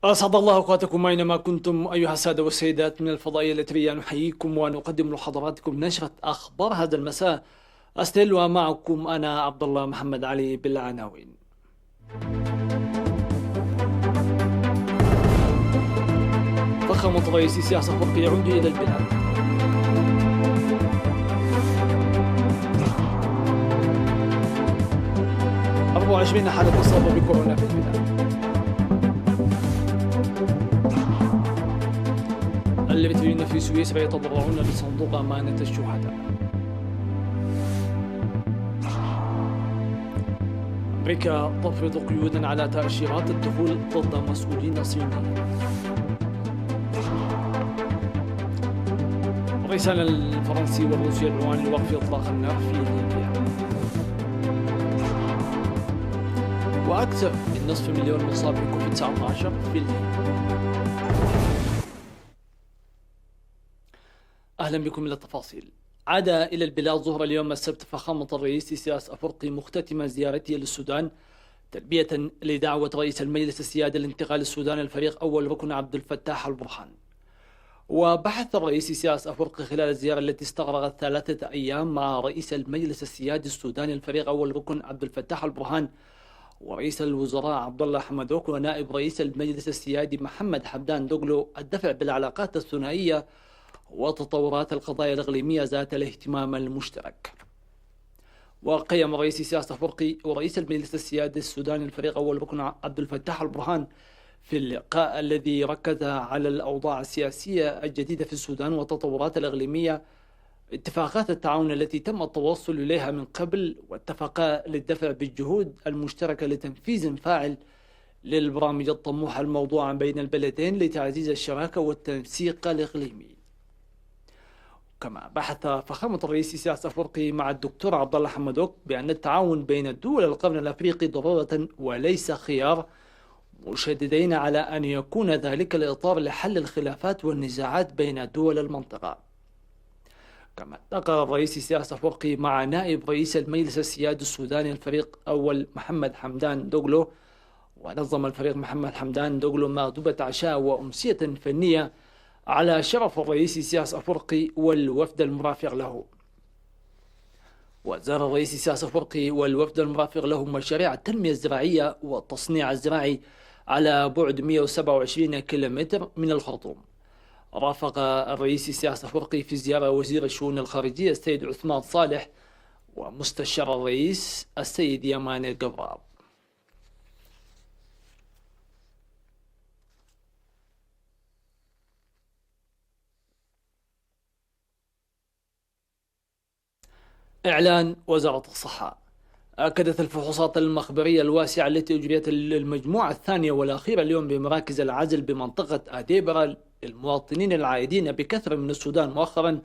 أسعد الله أوقاتكم أينما كنتم أيها السادة والسيدات من الفضائية الإثرية. نحييكم ونقدم لحضراتكم نشرة أخبار هذا المساء. أستهلها معكم أنا عبد الله محمد علي بالعناوين. فخامة الرئيس إسياس أفورقي يعود إلى البلاد. – 24 حالة إصابة بكورونا في البلاد. الإثريين في سويسرا يتضرعون لصندوق أمانة الشهداء. أمريكا تفرض قيودا على تأشيرات الدخول ضد مسؤولين صينيين. الرئيسان الفرنسي والروسي يدعوان لوقف إطلاق النار في ليبيا. وأكثر من نصف مليون مصاب بكوفيد 19 في الهند. أهلا بكم إلى التفاصيل. عاد إلى البلاد ظهر اليوم السبت فخامة الرئيس إسياس أفورقي مختتما زيارته للسودان تلبية لدعوة رئيس المجلس السيادي لانتقال السودان الفريق أول ركن عبد الفتاح البرهان. وبحث الرئيس إسياس أفورقي خلال الزيارة التي استغرقت 3 أيام مع رئيس المجلس السيادي السوداني الفريق أول ركن عبد الفتاح البرهان ورئيس الوزراء عبد الله حمدوك ونائب رئيس المجلس السيادي محمد حمدان دوغلو الدفع بالعلاقات الثنائية وتطورات القضايا الإقليمية ذات الاهتمام المشترك. وقيم رئيس إسياس أفورقي ورئيس المجلس السيادي السوداني الفريق أول ركن عبد الفتاح البرهان في اللقاء الذي ركز على الأوضاع السياسية الجديدة في السودان والتطورات الإقليمية، اتفاقات التعاون التي تم التوصل إليها من قبل، واتفقا للدفع بالجهود المشتركة لتنفيذ فاعل للبرامج الطموحة الموضوعة بين البلدين لتعزيز الشراكة والتنسيق الإقليمي. كما بحث فخامة الرئيس إسياس أفورقي مع الدكتور عبد الله حمدوك بأن التعاون بين الدول القرن الأفريقي ضرورة وليس خيار، مشددين على أن يكون ذلك الإطار لحل الخلافات والنزاعات بين دول المنطقة. كما التقى الرئيس إسياس أفورقي مع نائب رئيس المجلس السيادي السوداني الفريق أول محمد حمدان دوغلو، ونظم الفريق محمد حمدان دوغلو مغدوبة عشاء وأمسية فنية على شرف الرئيس إسياس أفورقي والوفد المرافق له. وزار الرئيس إسياس أفورقي والوفد المرافق له مشاريع التنمية الزراعية والتصنيع الزراعي على بعد 127 كيلومتر من الخرطوم. رافق الرئيس إسياس أفورقي في زيارة وزير الشؤون الخارجية السيد عثمان صالح ومستشار الرئيس السيد يمان القبراب. إعلان وزارة الصحة. أكدت الفحوصات المخبرية الواسعة التي أجريت المجموعة الثانية والأخيرة اليوم بمراكز العزل بمنطقة أديبرا للمواطنين العائدين بكثرة من السودان مؤخرا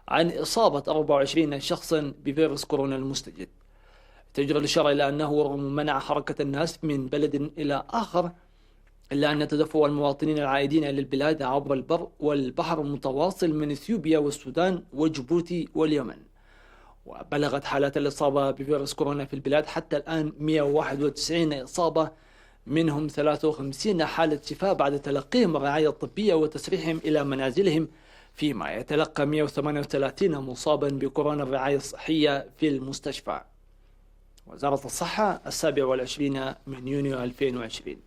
عن إصابة 24 شخصا بفيروس كورونا المستجد. تجري الإشارة إلى أنه رغم منع حركة الناس من بلد إلى آخر، إلا أن تدفق المواطنين العائدين إلى البلاد عبر البر والبحر المتواصل من إثيوبيا والسودان وجيبوتي واليمن. وبلغت حالات الإصابة بفيروس كورونا في البلاد حتى الآن 191 إصابة، منهم 53 حالة شفاء بعد تلقيهم الرعاية الطبية وتسريحهم إلى منازلهم، فيما يتلقى 138 مصابا بكورونا الرعاية الصحية في المستشفى. وزارة الصحة 27 من يونيو 2020.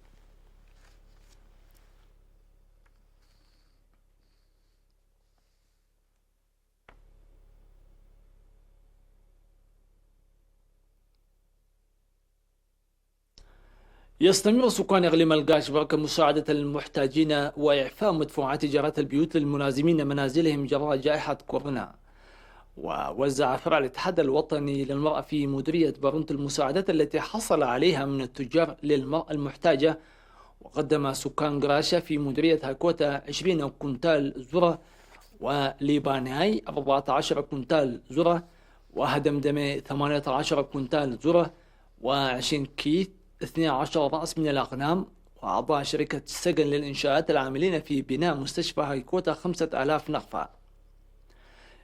يستمر سكان إقليم القاشبة كمساعدة المحتاجين وإعفاء مدفوعات إيجارات البيوت للملازمين منازلهم جراء جائحة كورونا. ووزع فرع الاتحاد الوطني للمرأة في مديرية بارونت المساعدات التي حصل عليها من التجار للمرأة المحتاجة. وقدم سكان قراشة في مديرية هاكوتا 20 كنتال ذرة، وليباناي 14 كنتال ذرة، وهدمدمة 18 كنتال ذرة، و20 كيت 12 رأس من الأغنام. وأعضاء شركة السجن للإنشاءات العاملين في بناء مستشفى هايكوتا 5000 نقفة.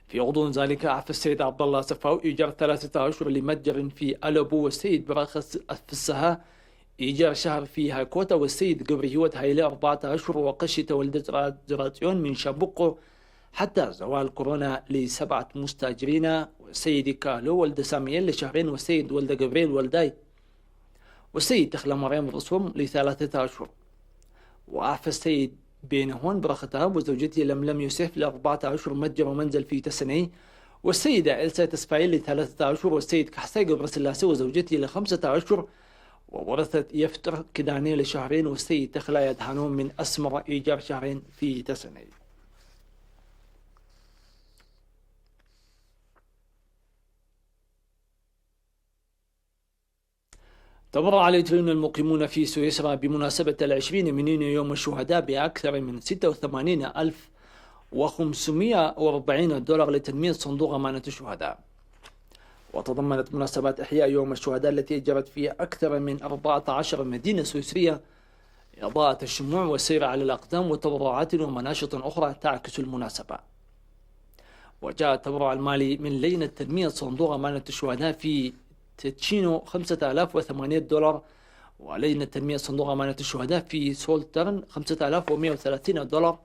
في غضون ذلك أعفى السيد عبد الله سفاو إيجار 3 أشهر لمتجر في ألبو والسيد براخس في السها إيجار شهر في هاكوتا والسيد قبري هوت هايلي 4 أشهر وقشة ولدت جراتيون من شابوكو حتى زوال كورونا ل7 مستاجرين، والسيد كالو ولد سامييل لشهرين، والسيد ولد جبريل ولداي، والسيد تخلى مريم رسوم ل3 أشهر. وأعفى السيد بينهون برختاب وزوجته لملم يوسف ل4 أشهر متجر ومنزل في تسني، والسيدة إلسا تسفايل ل3 أشهر، والسيد كحسي قبر سلاسي وزوجته ل5 أشهر، وورثت يفتر كداني لشهرين، والسيد تخلى يدهنون من أسمر إيجار شهرين في تسني. تبرع الإيطاليون المقيمون في سويسرا بمناسبة 20 من يونيو يوم الشهداء بأكثر من 86,540 دولار لتنمية صندوق أمانة الشهداء. وتضمنت مناسبات إحياء يوم الشهداء التي جرت في أكثر من 14 مدينة سويسرية إضاءة الشموع والسير على الأقدام وتبرعات ومناشط أخرى تعكس المناسبة. وجاء التبرع المالي من لجنة تنمية صندوق أمانة الشهداء في تتشينو 5008 دولار، ولجنة تنمية صندوق أمانة الشهداء في سولترن 5130 دولار،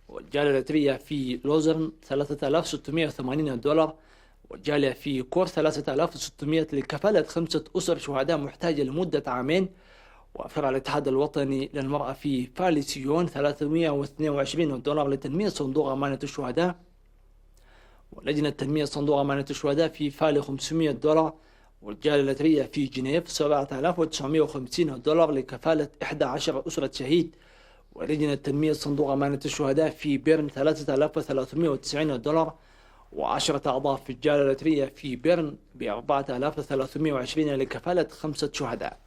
والجالية اللاترية في لوزرن 3680 دولار، والجالية في كور 3600 لكفالة 5 أسر شهداء محتاجة لمدة عامين. وفرع الاتحاد الوطني للمرأة في فاليسيون 322 دولار لتنمية صندوق أمانة الشهداء، ولجنة تنمية صندوق أمانة الشهداء في فالي 500 دولار، والجالية اللاترية في جنيف 7950 دولار لكفالة 11 أسرة شهيد، ولجنة تنمية صندوق أمانة الشهداء في بيرن 3390 دولار، و10 أعضاء في الجالية اللاترية في بيرن ب 4320 لكفالة 5 شهداء.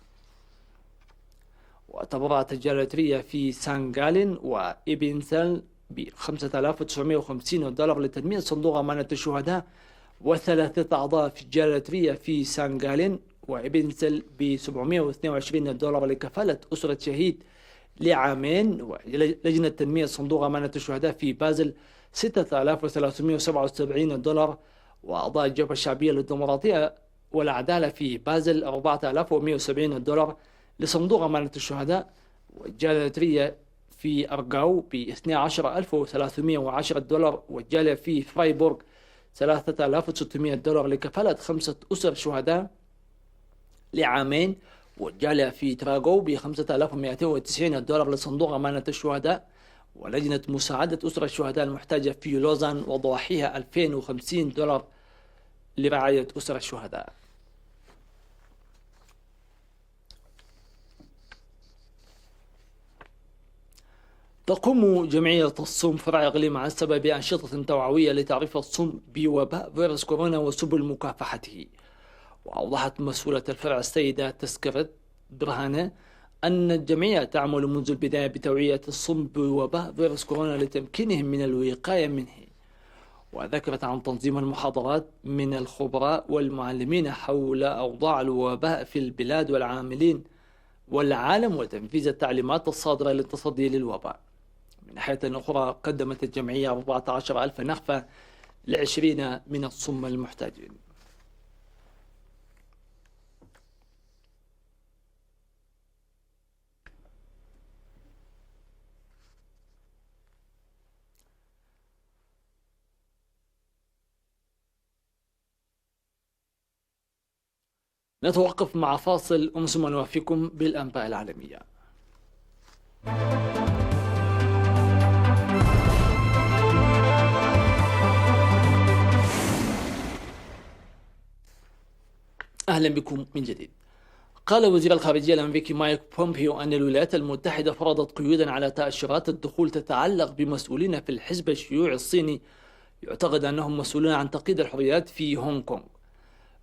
وتبرعت الجالية اللاترية في سان جالين وإبنسل ب 5950 دولار لتنمية صندوق أمانة الشهداء، و3 أعضاء في الجالية اللاترية في سان جالين وإبنسل ب 722 دولار لكفالة أسرة شهيد لعامين. ولجنة تنمية صندوق أمانة الشهداء في بازل 6377 دولار، وأعضاء الجبهة الشعبية للديمقراطية والعدالة في بازل 4170 دولار لصندوق أمانة الشهداء، والجالية اللاترية في أرغاو ب 12310 دولار، والجالية في فرايبورغ 3600 دولار لكفالة 5 أسر شهداء لعامين، والجالية في تراغو ب 5290 دولار لصندوق أمانة الشهداء، ولجنة مساعدة أسر الشهداء المحتاجة في لوزان وضواحيها 2050 دولار لرعاية أسر الشهداء. تقوم جمعية الصوم فرع إقليم عسبة بأنشطة توعوية لتعريف الصوم بوباء فيروس كورونا وسبل مكافحته. وأوضحت مسؤولة الفرع السيدة تسكرت برهانة أن الجمعية تعمل منذ البداية بتوعية الصوم بوباء فيروس كورونا لتمكينهم من الوقاية منه. وذكرت عن تنظيم المحاضرات من الخبراء والمعلمين حول أوضاع الوباء في البلاد والعاملين والعالم وتنفيذ التعليمات الصادرة للتصدي للوباء. من ناحية أخرى قدمت الجمعية 14,000 نخفة ل20 من الصم المحتاجين. نتوقف مع فاصل ثم نوافيكم بالأنباء العالمية. أهلا بكم من جديد. قال وزير الخارجية الأمريكي مايك بومبيو أن الولايات المتحدة فرضت قيودا على تأشيرات الدخول تتعلق بمسؤولين في الحزب الشيوعي الصيني يعتقد أنهم مسؤولون عن تقييد الحريات في هونغ كونغ.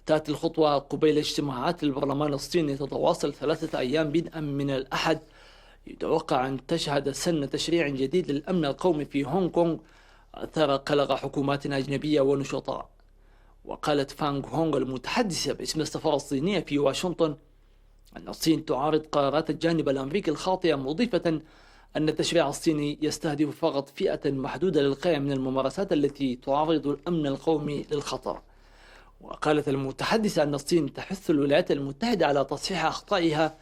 تأتي الخطوة قبيل اجتماعات البرلمان الصيني تتواصل 3 أيام بدءا من الأحد، يتوقع أن تشهد سن تشريع جديد للأمن القومي في هونغ كونغ أثار قلق حكومات أجنبية ونشطاء. وقالت فانغ هونغ المتحدثة باسم السفارة الصينية في واشنطن أن الصين تعارض قرارات الجانب الأمريكي الخاطئة، مضيفة أن التشريع الصيني يستهدف فقط فئة محدودة للغاية من الممارسات التي تعرض الأمن القومي للخطر. وقالت المتحدثة أن الصين تحث الولايات المتحدة على تصحيح أخطائها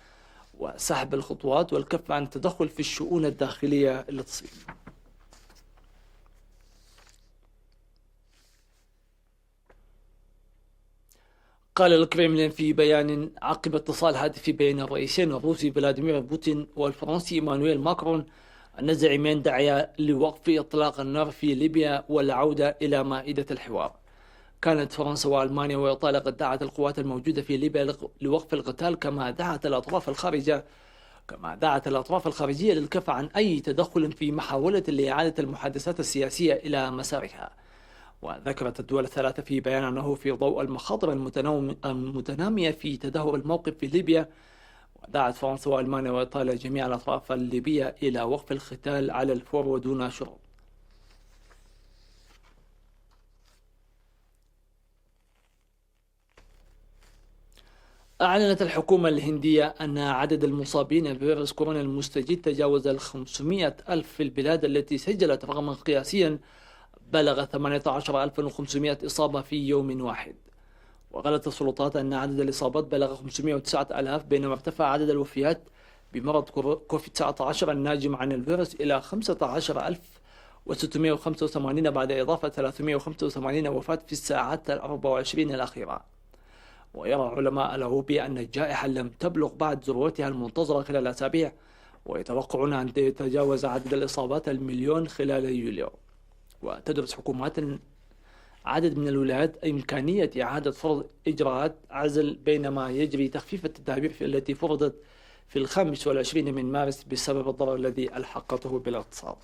وسحب الخطوات والكف عن التدخل في الشؤون الداخلية للصين. قال الكريملين في بيان عقب اتصال هاتفي بين الرئيسين الروسي فلاديمير بوتين والفرنسي إيمانويل ماكرون أن الزعيمين دعيا لوقف إطلاق النار في ليبيا والعودة إلى مائدة الحوار. كانت فرنسا وألمانيا وإيطاليا قد دعت القوات الموجودة في ليبيا لوقف القتال، كما دعت الأطراف الخارجية للكف عن أي تدخل في محاولة لإعادة المحادثات السياسية إلى مسارها. وذكرت الدول الثلاثة في بيان أنه في ضوء المخاطر المتنامية في تدهور الموقف في ليبيا، ودعت فرنسا وألمانيا وإيطاليا جميع الأطراف الليبية إلى وقف القتال على الفور ودون شروط. أعلنت الحكومة الهندية أن عدد المصابين بفيروس كورونا المستجد تجاوز 500 ألف في البلاد التي سجلت رقما قياسيا بلغ 18,500 إصابة في يوم واحد. وقالت السلطات أن عدد الإصابات بلغ 509,000، بينما ارتفع عدد الوفيات بمرض كوفيد-19 الناجم عن الفيروس إلى 15,685 بعد إضافة 385 وفاة في الساعات 24 الأخيرة. ويرى علماء الهوبي أن الجائحة لم تبلغ بعد ذروتها المنتظرة خلال أسابيع، ويتوقعون أن يتجاوز عدد الإصابات 1,000,000 خلال يوليو. وتدرس حكومات عدد من الولايات إمكانية إعادة فرض إجراءات عزل، بينما يجري تخفيف التدابير التي فرضت في 25 من مارس بسبب الضرر الذي ألحقته بالاقتصاد.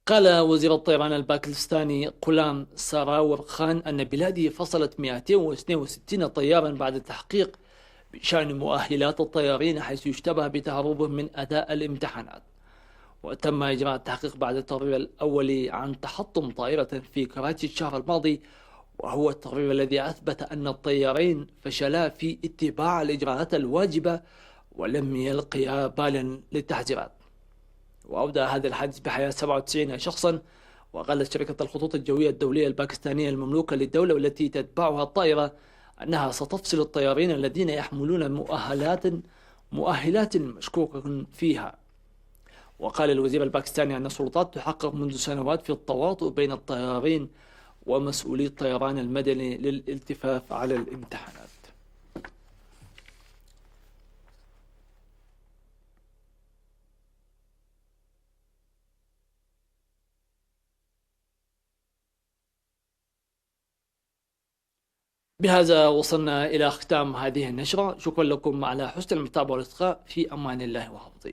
قال وزير الطيران الباكستاني غلام سراور خان أن بلاده فصلت 262 طيارا بعد التحقيق بشأن مؤهلات الطيارين، حيث يشتبه بتهربهم من أداء الامتحانات. وتم إجراء التحقيق بعد التقرير الأولي عن تحطم طائرة في كراتشي الشهر الماضي، وهو التقرير الذي أثبت أن الطيارين فشلا في اتباع الإجراءات الواجبة ولم يلقيا بالا للتحذيرات. وأودى هذا الحادث بحياة 97 شخصا. وقالت شركة الخطوط الجوية الدولية الباكستانية المملوكة للدولة والتي تتبعها الطائرة أنها ستفصل الطيارين الذين يحملون مؤهلات مشكوك فيها. وقال الوزير الباكستاني أن السلطات تحقق منذ سنوات في التواطؤ بين الطيارين ومسؤولي الطيران المدني للالتفاف على الامتحانات. بهذا وصلنا إلى ختام هذه النشرة. شكرا لكم على حسن المتابعة والإصغاء. في أمان الله وحفظه.